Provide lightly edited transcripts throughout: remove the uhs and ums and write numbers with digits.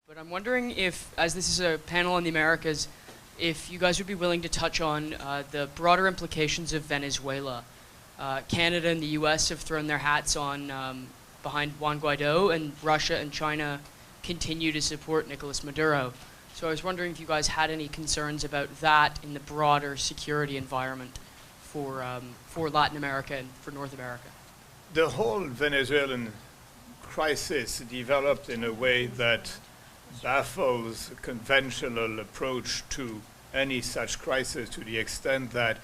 But I'm wondering if, as this is a panel on the Americas, if you guys would be willing to touch on the broader implications of Venezuela. Canada and the U.S. have thrown their hats on behind Juan Guaido, and Russia and China continue to support Nicolas Maduro. So I was wondering if you guys had any concerns about that in the broader security environment for Latin America and for North America. The whole Venezuelan crisis developed in a way that baffles conventional approach to any such crisis, to the extent that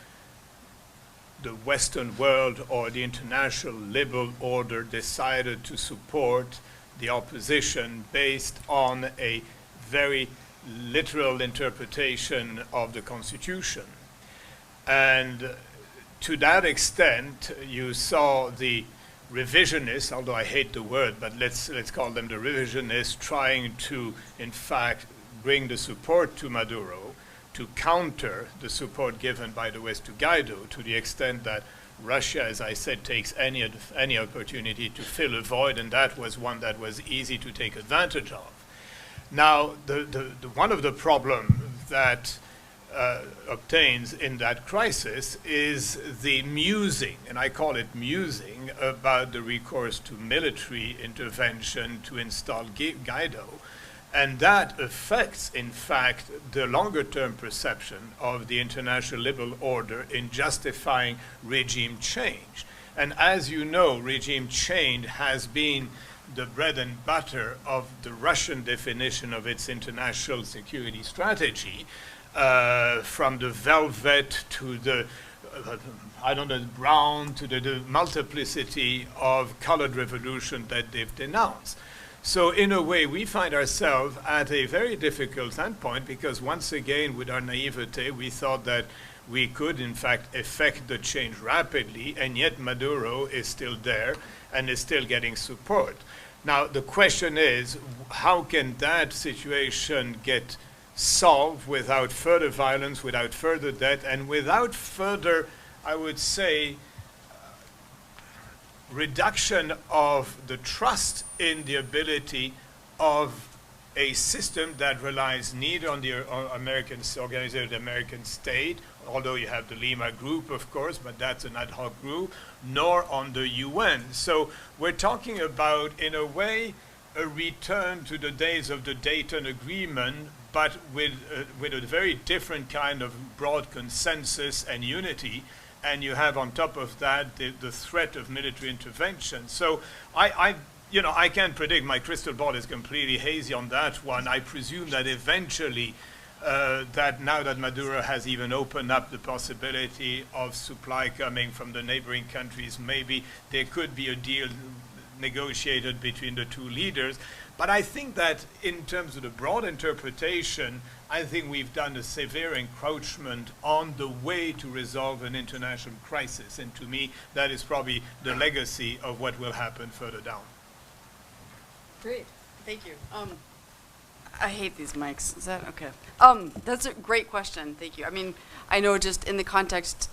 the Western world or the international liberal order decided to support the opposition based on a very literal interpretation of the Constitution. And to that extent, you saw the revisionists, although I hate the word, but let's call them the revisionists, trying to, in fact, bring the support to Maduro to counter the support given by the West to Guaido, to the extent that Russia, as I said, takes any opportunity to fill a void, and that was one that was easy to take advantage of. Now, one of the problems that obtains in that crisis is the musing, and I call it musing, about the recourse to military intervention to install Guaido. And that affects, in fact, the longer-term perception of the international liberal order in justifying regime change. And as you know, regime change has been the bread and butter of the Russian definition of its international security strategy, from the velvet to the, brown, to the multiplicity of colored revolution that they've denounced. So in a way, we find ourselves at a very difficult standpoint, because once again, with our naivete, we thought that we could, in fact, effect the change rapidly, and yet Maduro is still there and is still getting support. Now, the question is, how can that situation get solved without further violence, without further death, and without further, I would say, reduction of the trust in the ability of a system that relies neither on the American organized American state, although you have the Lima group, of course, but that's an ad hoc group, nor on the UN. So we're talking about, in a way, a return to the days of the Dayton Agreement, but with a very different kind of broad consensus and unity. And you have on top of that the threat of military intervention. So I can't predict. My crystal ball is completely hazy on that one. I presume that eventually, that now that Maduro has even opened up the possibility of supply coming from the neighboring countries, maybe there could be a deal negotiated between the two leaders. But I think that in terms of the broad interpretation, I think we've done a severe encroachment on the way to resolve an international crisis. And to me, that is probably the legacy of what will happen further down. Great. Thank you. I hate these mics. Is that okay? That's a great question. Thank you. I mean, I know just in the context,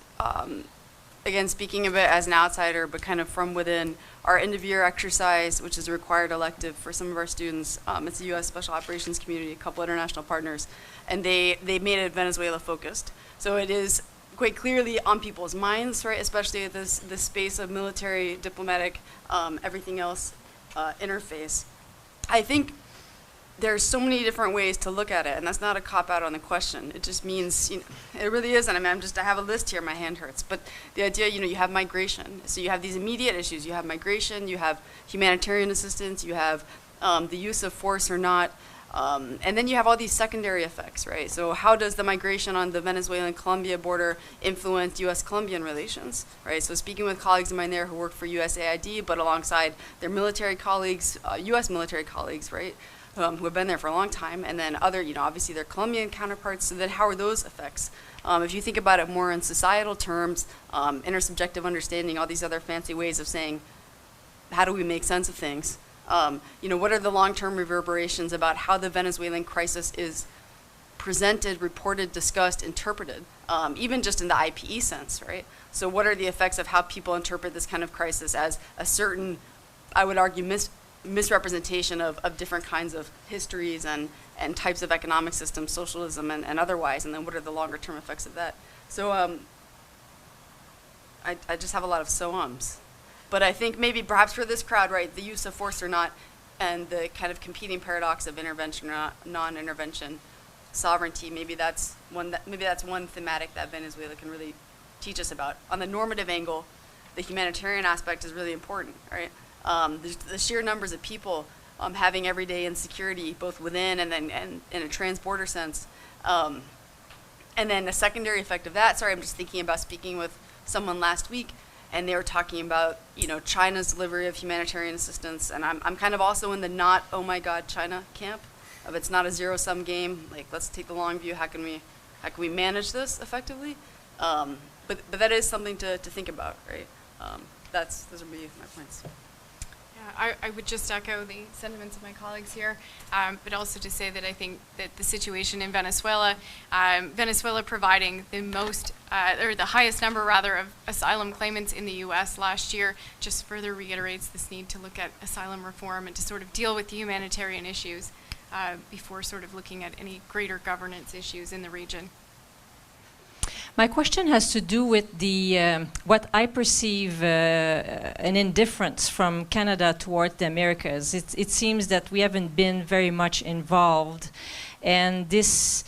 again, speaking of it as an outsider, but kind of from within, our end-of-year exercise, which is a required elective for some of our students, it's a U.S. Special Operations Community, a couple international partners, and they made it Venezuela-focused. So it is quite clearly on people's minds, right, especially at this space of military, diplomatic, everything else interface. I think there's so many different ways to look at it, and that's not a cop-out on the question. It just means, it really isn't. I mean, I have a list here, my hand hurts. But the idea, you have migration. So you have these immediate issues. You have migration, you have humanitarian assistance, you have the use of force or not, and then you have all these secondary effects, right? So how does the migration on the Venezuelan-Colombia border influence U.S.-Colombian relations, right? So speaking with colleagues of mine there who work for USAID, but alongside their military colleagues, U.S. military colleagues, right? Who have been there for a long time, and then other, obviously their Colombian counterparts, so then how are those effects? If you think about it more in societal terms, intersubjective understanding, all these other fancy ways of saying, how do we make sense of things? What are the long-term reverberations about how the Venezuelan crisis is presented, reported, discussed, interpreted, even just in the IPE sense, right? So what are the effects of how people interpret this kind of crisis as a certain, I would argue, misrepresentation of different kinds of histories and types of economic systems, socialism and otherwise, and then what are the longer term effects of that. So I just have a lot of so-ums. But I think maybe perhaps for this crowd, right, the use of force or not, and the kind of competing paradox of intervention or non-intervention, sovereignty, maybe that's one thematic that Venezuela can really teach us about. On the normative angle, the humanitarian aspect is really important, right? The sheer numbers of people having everyday insecurity, both within and then in a trans-border sense. And then the secondary effect of that, sorry, I'm just thinking about speaking with someone last week, and they were talking about, China's delivery of humanitarian assistance, and I'm kind of also in the not, oh my God, China camp, of it's not a zero-sum game, like let's take the long view, how can we manage this effectively? But that is something to think about, right? Those are my points. Yeah, I would just echo the sentiments of my colleagues here, but also to say that I think that the situation in Venezuela, Venezuela providing the most, or the highest number rather, of asylum claimants in the U.S. last year, just further reiterates this need to look at asylum reform and to sort of deal with the humanitarian issues before sort of looking at any greater governance issues in the region. My question has to do with the what I perceive an indifference from Canada toward the Americas. It seems that we haven't been very much involved, and this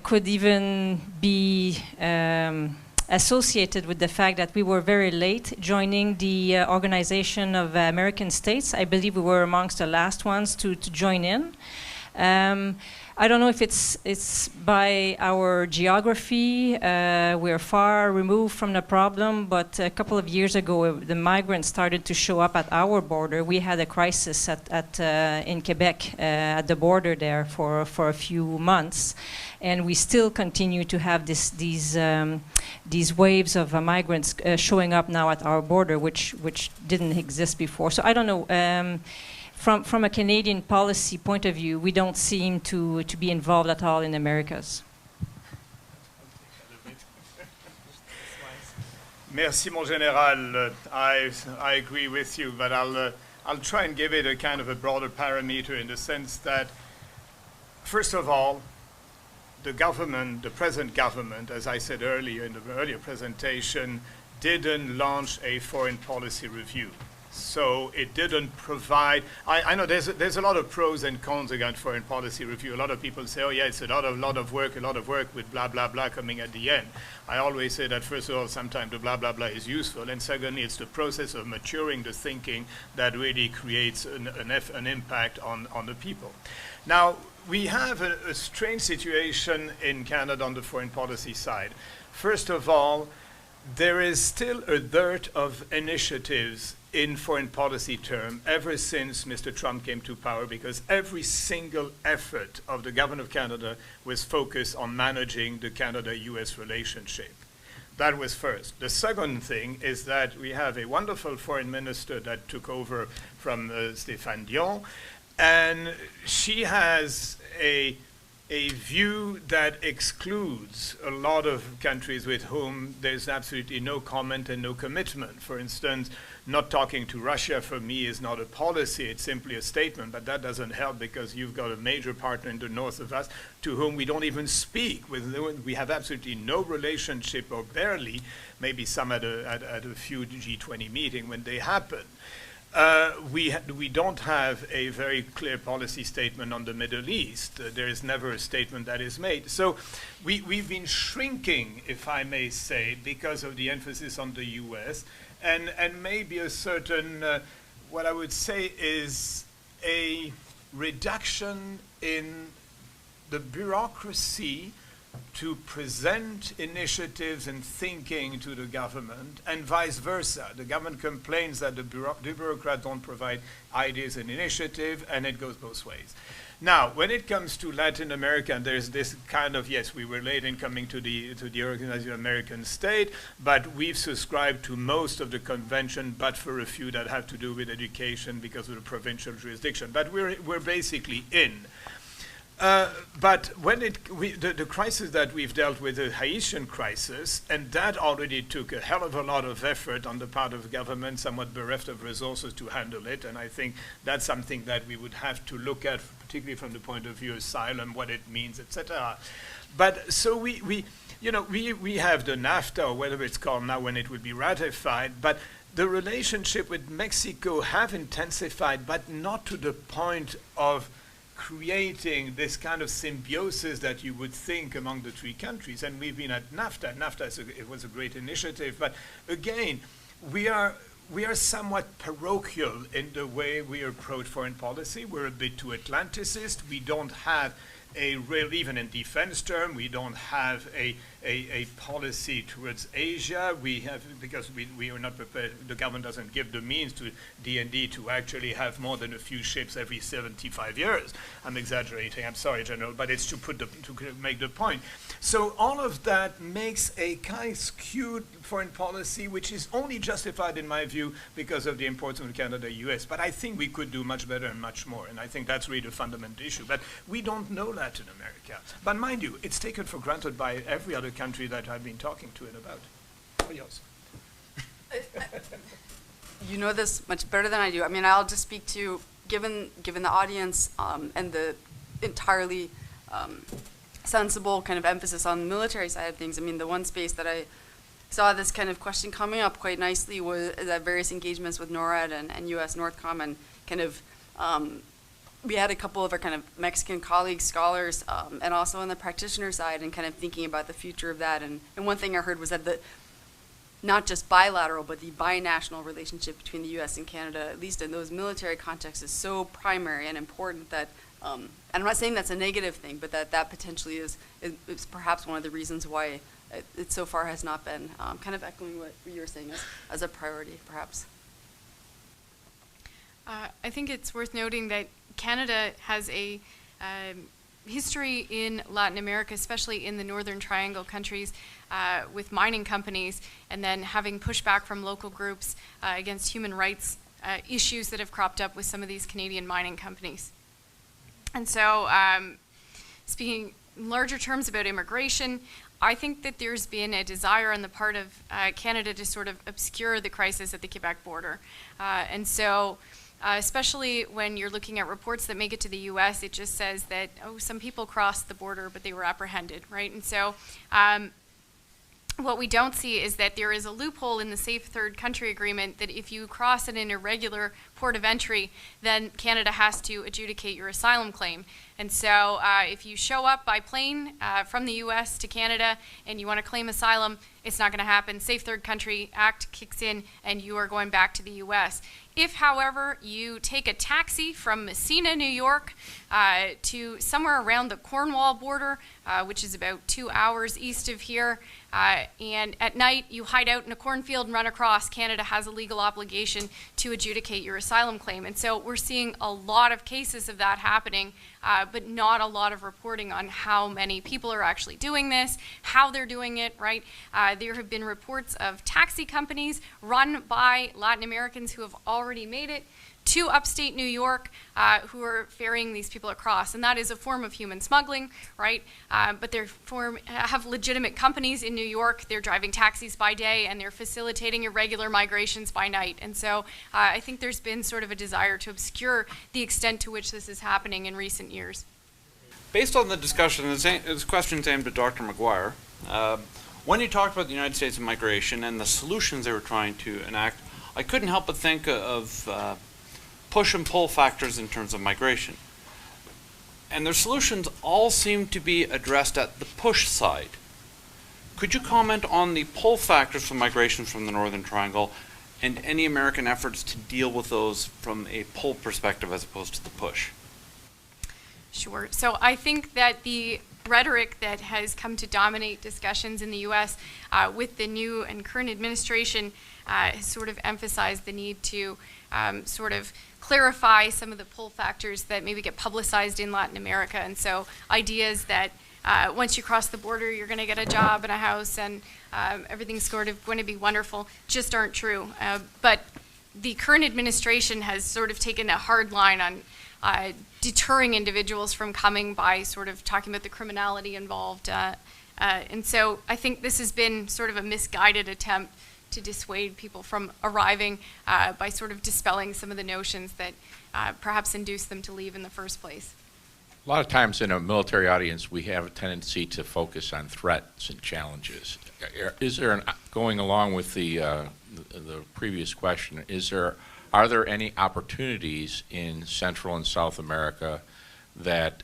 could even be associated with the fact that we were very late joining the Organization of American States. I believe we were amongst the last ones to join in. I don't know if it's by our geography, we're far removed from the problem, but a couple of years ago the migrants started to show up at our border. We had a crisis in Quebec at the border there for a few months, and we still continue to have these waves of migrants showing up now at our border, which didn't exist before. So I don't know. From a Canadian policy point of view, we don't seem to be involved at all in the Americas. Merci, mon général. I agree with you, but I'll try and give it a kind of a broader parameter in the sense that, first of all, the government, the present government, as I said earlier in the earlier presentation, didn't launch a foreign policy review. So it didn't provide. I know there's a lot of pros and cons against foreign policy review. A lot of people say, oh yeah, it's a lot of work with blah blah blah coming at the end. I always say that first of all, sometimes the blah blah blah is useful, and secondly, it's the process of maturing the thinking that really creates an impact on the people. Now we have a strange situation in Canada on the foreign policy side. First of all, there is still a dearth of initiatives in foreign policy terms ever since Mr. Trump came to power, because every single effort of the government of Canada was focused on managing the Canada-US relationship. That was first. The second thing is that we have a wonderful foreign minister that took over from Stéphane Dion, and she has a view that excludes a lot of countries with whom there's absolutely no comment and no commitment. For instance, not talking to Russia for me is not a policy, it's simply a statement, but that doesn't help because you've got a major partner in the north of us to whom we don't even speak. We have absolutely no relationship, or barely, maybe some at a few G20 meetings when they happen. We don't have a very clear policy statement on the Middle East. There is never a statement that is made. So we've been shrinking, if I may say, because of the emphasis on the US, and maybe a certain, what I would say is a reduction in the bureaucracy to present initiatives and thinking to the government, and vice versa. The government complains that the bureaucrats don't provide ideas and initiative, and it goes both ways. Now, when it comes to Latin America, there's this kind of, yes, we were late in coming to the Organization of American States, but we've subscribed to most of the convention, but for a few that have to do with education because of the provincial jurisdiction. But we're basically in. But when the crisis that we've dealt with, the Haitian crisis, and that already took a hell of a lot of effort on the part of the government, somewhat bereft of resources to handle it, and I think that's something that we would have to look at, particularly from the point of view of asylum, what it means, etc. But so we have the NAFTA, or whatever it's called now, when it would be ratified, but the relationship with Mexico have intensified, but not to the point of creating this kind of symbiosis that you would think among the three countries. And we've been at NAFTA. It was a great initiative, but again, we are somewhat parochial in the way we approach foreign policy. We're a bit too Atlanticist. We don't have a real, even in defense term, we don't have a policy towards Asia. We have, because we are not prepared, the government doesn't give the means to D&D to actually have more than a few ships every 75 years. I'm exaggerating, I'm sorry, General, but it's to make the point. So all of that makes a kind of skewed foreign policy, which is only justified, in my view, because of the importance of Canada, US. But I think we could do much better and much more, and I think that's really the fundamental issue. But we don't know Latin America. But mind you, it's taken for granted by every other country that I've been talking to it about. Yours. You know this much better than I do. I mean, I'll just speak to, given the audience and the entirely sensible kind of emphasis on the military side of things. I mean, the one space that I saw this kind of question coming up quite nicely was at various engagements with NORAD and U.S. Northcom, and kind of we had a couple of our kind of Mexican colleagues, scholars, and also on the practitioner side, and kind of thinking about the future of that. And one thing I heard was that not just bilateral, but the binational relationship between the U.S. and Canada, at least in those military contexts, is so primary and important that, and I'm not saying that's a negative thing, but that potentially is perhaps one of the reasons why it so far has not been, kind of echoing what you were saying as a priority, perhaps. I think it's worth noting that Canada has a history in Latin America, especially in the Northern Triangle countries, with mining companies, and then having pushback from local groups against human rights issues that have cropped up with some of these Canadian mining companies. And so, speaking in larger terms about immigration, I think that there's been a desire on the part of Canada to sort of obscure the crisis at the Quebec border. And so, especially when you're looking at reports that make it to the U.S., it just says that, oh, some people crossed the border, but they were apprehended, right? And so what we don't see is that there is a loophole in the Safe Third Country Agreement that if you cross an irregular port of entry, then Canada has to adjudicate your asylum claim. And so if you show up by plane from the U.S. to Canada and you want to claim asylum, it's not going to happen. Safe Third Country Act kicks in and you are going back to the U.S. If, however, you take a taxi from Messina, New York, to somewhere around the Cornwall border, which is about 2 hours east of here, and at night you hide out in a cornfield and run across, Canada has a legal obligation to adjudicate your asylum claim. And so we're seeing a lot of cases of that happening, but not a lot of reporting on how many people are actually doing this, how they're doing it, right? There have been reports of taxi companies run by Latin Americans who have already made it to upstate New York, who are ferrying these people across. And that is a form of human smuggling, right? But they have legitimate companies in New York. They're driving taxis by day, and they're facilitating irregular migrations by night. And so I think there's been sort of a desire to obscure the extent to which this is happening in recent years. Based on the discussion, this question's aimed at Dr. McGuire. When you talked about the United States and migration and the solutions they were trying to enact, I couldn't help but think of push and pull factors in terms of migration. And their solutions all seem to be addressed at the push side. Could you comment on the pull factors for migration from the Northern Triangle and any American efforts to deal with those from a pull perspective as opposed to the push? Sure. So I think that the rhetoric that has come to dominate discussions in the U.S. With the new and current administration has sort of emphasized the need to sort of clarify some of the pull factors that maybe get publicized in Latin America. And so ideas that once you cross the border, you're going to get a job and a house and everything's sort of going to be wonderful just aren't true. But the current administration has sort of taken a hard line deterring individuals from coming by sort of talking about the criminality involved. And so I think this has been sort of a misguided attempt to dissuade people from arriving by sort of dispelling some of the notions that perhaps induced them to leave in the first place. A lot of times in a military audience, we have a tendency to focus on threats and challenges. Is there, going along with the previous question, are there any opportunities in Central and South America that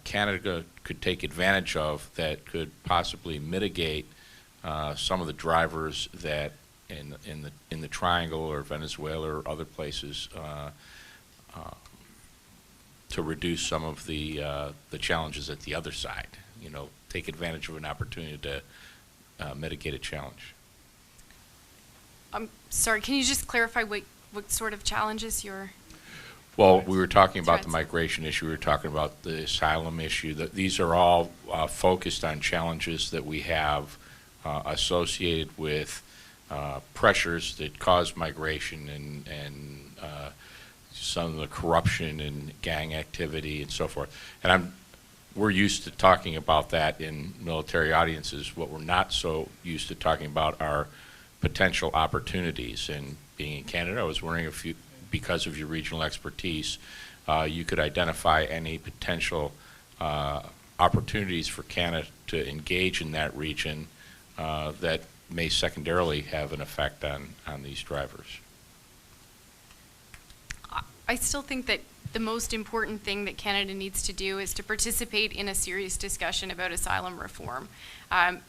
Canada could take advantage of that could possibly mitigate some of the drivers that in the Triangle or Venezuela or other places to reduce some of the challenges at the other side? You know, take advantage of an opportunity to mitigate a challenge. I'm sorry, can you just clarify what sort of challenges you're... Well, we were talking about the migration issue, we were talking about the asylum issue. These are all focused on challenges that we have associated with pressures that cause migration and some of the corruption and gang activity and so forth. And we're used to talking about that in military audiences. What we're not so used to talking about are potential opportunities. And being in Canada, I was wondering if you, because of your regional expertise, you could identify any potential opportunities for Canada to engage in that region that may secondarily have an effect on these drivers. I still think that the most important thing that Canada needs to do is to participate in a serious discussion about asylum reform,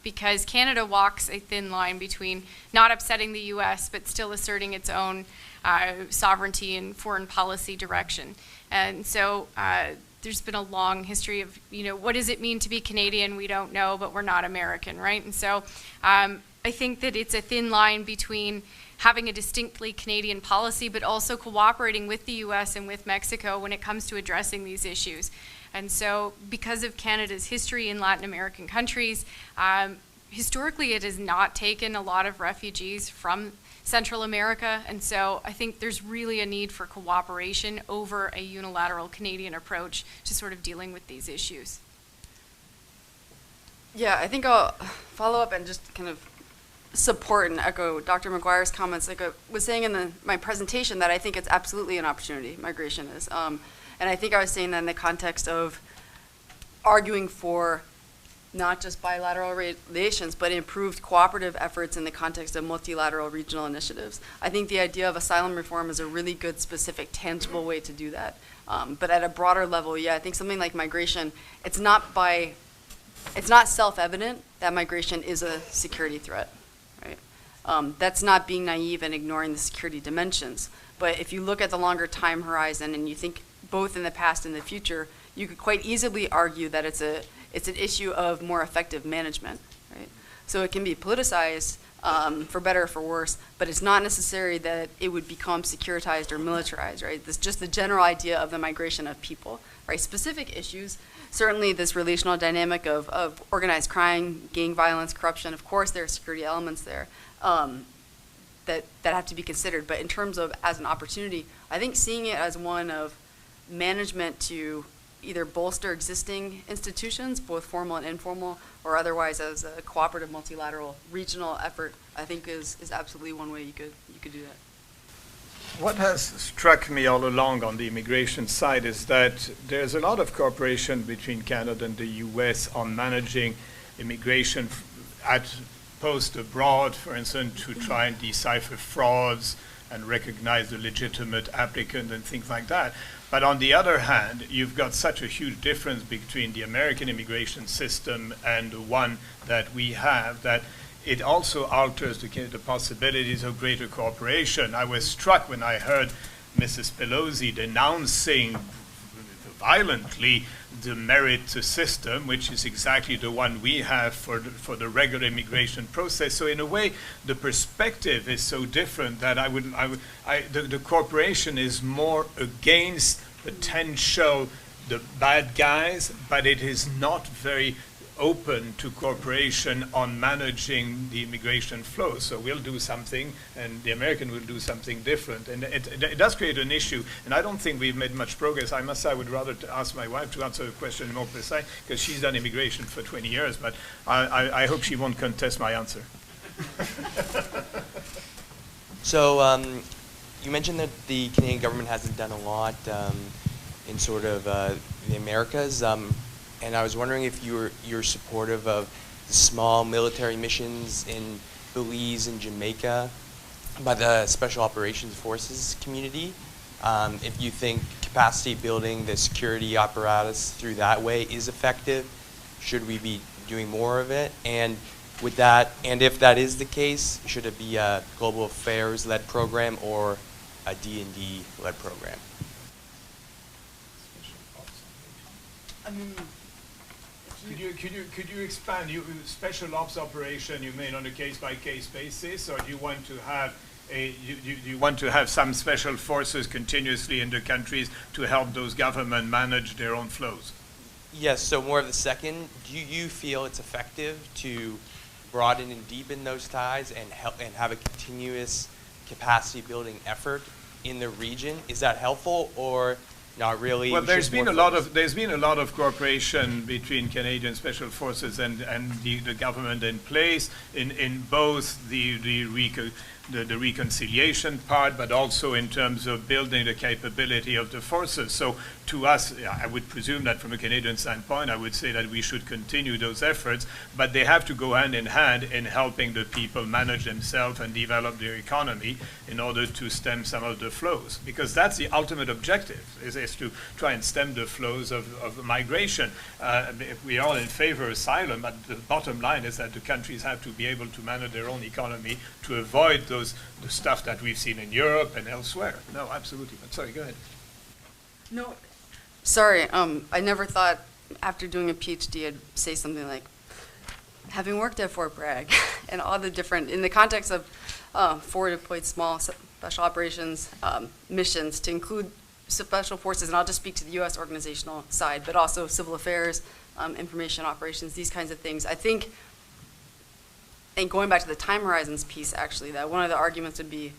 because Canada walks a thin line between not upsetting the U.S. but still asserting its own sovereignty and foreign policy direction. And so there's been a long history of, what does it mean to be Canadian? We don't know, but we're not American, right? And so I think that it's a thin line between having a distinctly Canadian policy, but also cooperating with the U.S. and with Mexico when it comes to addressing these issues. And so because of Canada's history in Latin American countries, historically it has not taken a lot of refugees from Central America, and so I think there's really a need for cooperation over a unilateral Canadian approach to sort of dealing with these issues. Yeah, I think I'll follow up and just kind of support and echo Dr. McGuire's comments. Like I was saying in my presentation, that I think it's absolutely an opportunity, migration is. And I think I was saying that in the context of arguing for not just bilateral relations, but improved cooperative efforts in the context of multilateral regional initiatives. I think the idea of asylum reform is a really good, specific, tangible way to do that. But at a broader level, yeah, I think something like migration, it's not self-evident that migration is a security threat, right? That's not being naive and ignoring the security dimensions. But if you look at the longer time horizon and you think both in the past and the future, you could quite easily argue that it's an issue of more effective management, right? So it can be politicized for better or for worse, but it's not necessary that it would become securitized or militarized, right? This just the general idea of the migration of people, right? Specific issues, certainly this relational dynamic of organized crime, gang violence, corruption, of course there are security elements there that have to be considered. But in terms of as an opportunity, I think seeing it as one of management to either bolster existing institutions, both formal and informal, or otherwise as a cooperative multilateral regional effort, I think is absolutely one way you could do that. What has struck me all along on the immigration side is that there's a lot of cooperation between Canada and the US on managing immigration at post abroad, for instance, to try and decipher frauds and recognize the legitimate applicant and things like that. But on the other hand, you've got such a huge difference between the American immigration system and the one that we have that it also alters the possibilities of greater cooperation. I was struck when I heard Mrs. Pelosi denouncing violently the merit system, which is exactly the one we have for the regular immigration process. So in a way, the perspective is so different that the corporation is more against the bad guys, but it is not very open to cooperation on managing the immigration flow. So we'll do something, and the American will do something different. And it does create an issue, and I don't think we've made much progress. I must say I would rather ask my wife to answer the question more precisely, because she's done immigration for 20 years, but I hope she won't contest my answer. So you mentioned that the Canadian government hasn't done a lot in sort of the Americas. And I was wondering if you're supportive of the small military missions in Belize and Jamaica by the Special Operations Forces community. If you think capacity building the security apparatus through that way is effective, should we be doing more of it? And would that, and if that is the case, should it be a global affairs-led program or a D&D led program? I mean, Could you expand? Special ops operation, you mean on a case-by-case basis, or do you want to have you want to have some special forces continuously in the countries to help those governments manage their own flows? Yes, so more of the second. Do you feel it's effective to broaden and deepen those ties and help and have a continuous capacity building effort in the region? Is that helpful or not really? Well, there's been a lot of cooperation between Canadian Special Forces and the government in place in both the reconciliation part, but also in terms of building the capability of the forces. So to us, I would presume that from a Canadian standpoint, I would say that we should continue those efforts, but they have to go hand in hand in helping the people manage themselves and develop their economy in order to stem some of the flows, because that's the ultimate objective, is to try and stem the flows of migration. We are all in favor of asylum, but the bottom line is that the countries have to be able to manage their own economy to avoid the stuff that we've seen in Europe and elsewhere. No, absolutely. But sorry, go ahead. no, sorry, I never thought after doing a PhD I'd say something like, having worked at Fort Bragg and all the different, in the context of forward deployed small special operations missions to include special forces, and I'll just speak to the U.S. organizational side, but also civil affairs, information operations, these kinds of things. I think, and going back to the time horizons piece, actually, that one of the arguments would be,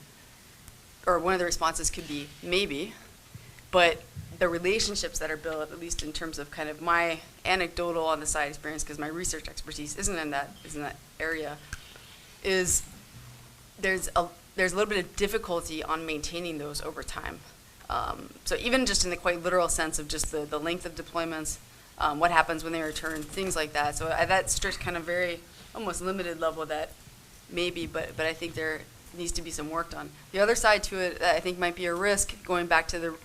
or one of the responses could be, maybe, but the relationships that are built, at least in terms of kind of my anecdotal on the side experience, because my research expertise isn't in that area, is there's a little bit of difficulty on maintaining those over time. So even just in the quite literal sense of just the length of deployments, what happens when they return, things like that. So at that strict kind of very almost limited level, that maybe, but I think there needs to be some work done. The other side to it that I think might be a risk, going back to the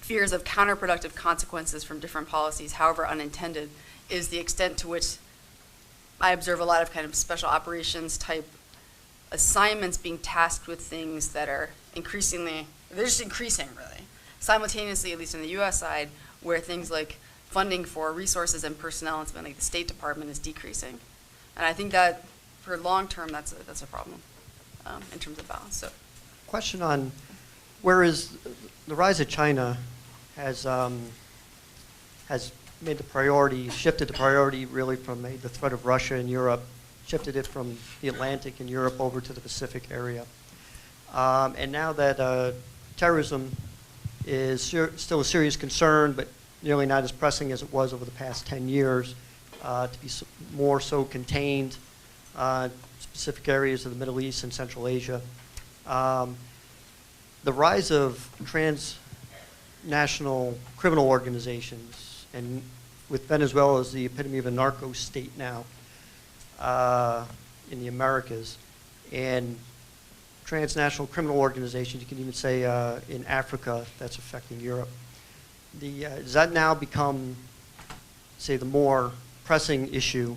fears of counterproductive consequences from different policies, however unintended, is the extent to which I observe a lot of kind of special operations type assignments being tasked with things that are increasingly, they're just increasing really, simultaneously, at least on the US side, where things like funding for resources and personnel and something like the State Department is decreasing. And I think that for long term, that's a problem in terms of balance. So, question on whereas the rise of China has made the priority, shifted the priority really from the threat of Russia in Europe, shifted it from the Atlantic and Europe over to the Pacific area. And now that terrorism is still a serious concern, but nearly not as pressing as it was over the past 10 years, to be more so contained, specific areas of the Middle East and Central Asia. The rise of transnational criminal organizations, and with Venezuela as the epitome of a narco state now in the Americas, and transnational criminal organizations, you can even say in Africa, that's affecting Europe. Does that now become, say, the more pressing issue,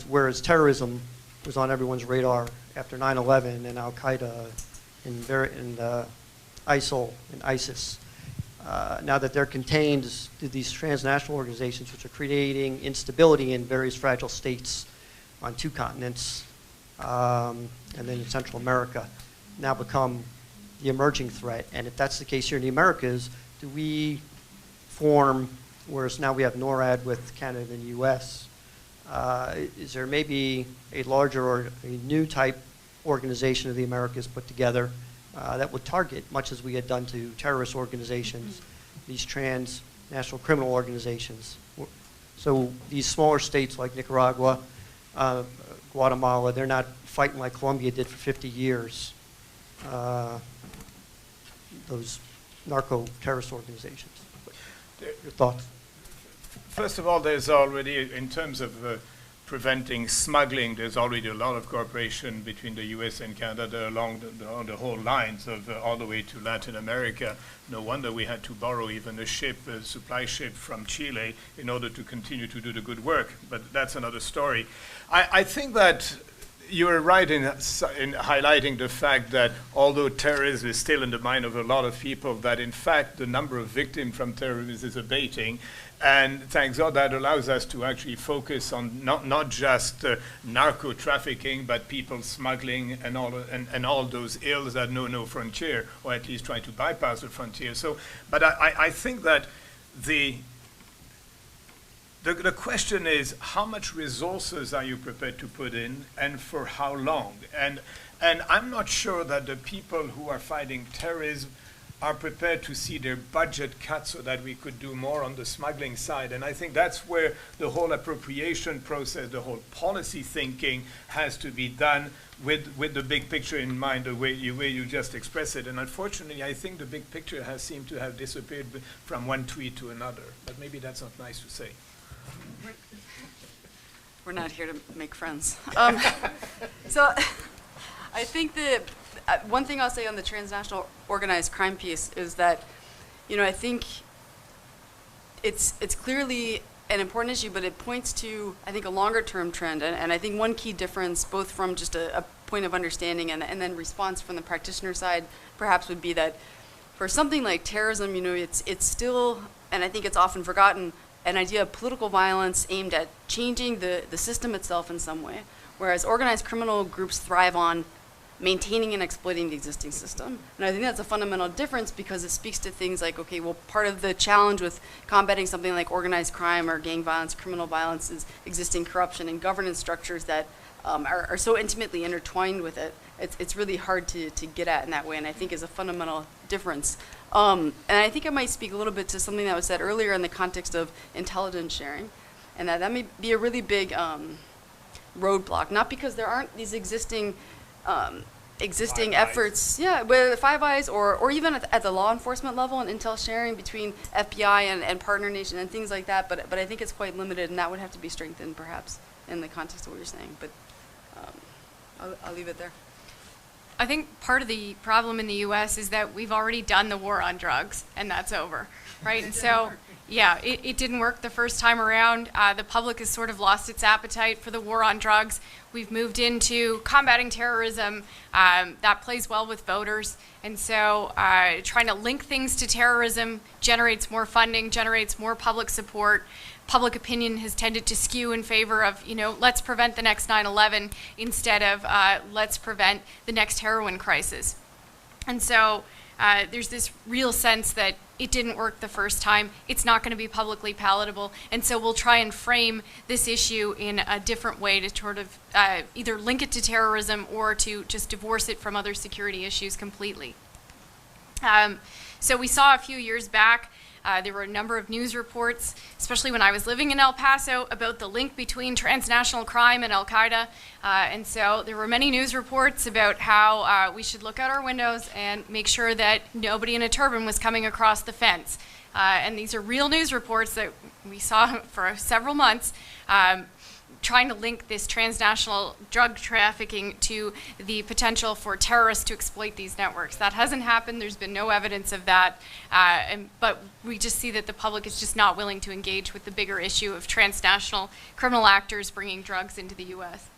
whereas terrorism was on everyone's radar after 9/11 and Al-Qaeda and ISIL and ISIS. Now that they're contained to these transnational organizations, which are creating instability in various fragile states on 2 continents, and then in Central America, now become the emerging threat. And if that's the case here in the Americas, do we form whereas now we have NORAD with Canada and the U.S. Is there maybe a larger or a new type organization of the Americas put together that would target, much as we had done to terrorist organizations, these transnational criminal organizations? So these smaller states like Nicaragua, Guatemala, they're not fighting like Colombia did for 50 years, those narco-terrorist organizations. Your thoughts? First of all, there's already, in terms of preventing smuggling, there's already a lot of cooperation between the US and Canada along the whole lines of all the way to Latin America. No wonder we had to borrow even a ship, a supply ship from Chile in order to continue to do the good work, but that's another story. I think that you're right in highlighting the fact that although terrorism is still in the mind of a lot of people, that in fact the number of victims from terrorism is abating. And thanks God that allows us to actually focus on not just narco trafficking, but people smuggling and all those ills that know no frontier, or at least try to bypass the frontier. So, but I think that the question is, how much resources are you prepared to put in, and for how long? And I'm not sure that the people who are fighting terrorism are prepared to see their budget cut so that we could do more on the smuggling side. And I think that's where the whole appropriation process, the whole policy thinking has to be done with the big picture in mind, the way you just express it. And unfortunately, I think the big picture has seemed to have disappeared from one tweet to another. But maybe that's not nice to say. We're not here to make friends. So I think that one thing I'll say on the transnational organized crime piece is that, I think it's clearly an important issue, but it points to, I think, a longer term trend. And I think one key difference, both from just a point of understanding and then response from the practitioner side, perhaps would be that for something like terrorism, it's still, and I think it's often forgotten, an idea of political violence aimed at changing the system itself in some way, whereas organized criminal groups thrive on maintaining and exploiting the existing system. And I think that's a fundamental difference because it speaks to things like, okay, well, part of the challenge with combating something like organized crime or gang violence, criminal violence, is existing corruption and governance structures that are so intimately intertwined with it. It's really hard to get at in that way, and I think is a fundamental difference. And I think I might speak a little bit to something that was said earlier in the context of intelligence sharing, and that may be a really big roadblock, not because there aren't these existing efforts, with Five Eyes or even at the law enforcement level and intel sharing between FBI and partner nation and things like that, but I think it's quite limited, and that would have to be strengthened perhaps in the context of what you're saying, but I'll leave it there. I think part of the problem in the U.S. is that we've already done the war on drugs, and that's over, right? And so, it didn't work the first time around. The public has sort of lost its appetite for the war on drugs. We've moved into combating terrorism. That plays well with voters. And so trying to link things to terrorism generates more funding, generates more public support. Public opinion has tended to skew in favor of, let's prevent the next 9/11 instead of let's prevent the next heroin crisis. And so there's this real sense that it didn't work the first time. It's not going to be publicly palatable. And so we'll try and frame this issue in a different way to sort of either link it to terrorism or to just divorce it from other security issues completely. So we saw a few years back, there were a number of news reports, especially when I was living in El Paso, about the link between transnational crime and Al-Qaeda. And so there were many news reports about how we should look out our windows and make sure that nobody in a turban was coming across the fence. And these are real news reports that we saw for several months, trying to link this transnational drug trafficking to the potential for terrorists to exploit these networks. That hasn't happened. There's been no evidence of that. But we just see that the public is just not willing to engage with the bigger issue of transnational criminal actors bringing drugs into the U.S.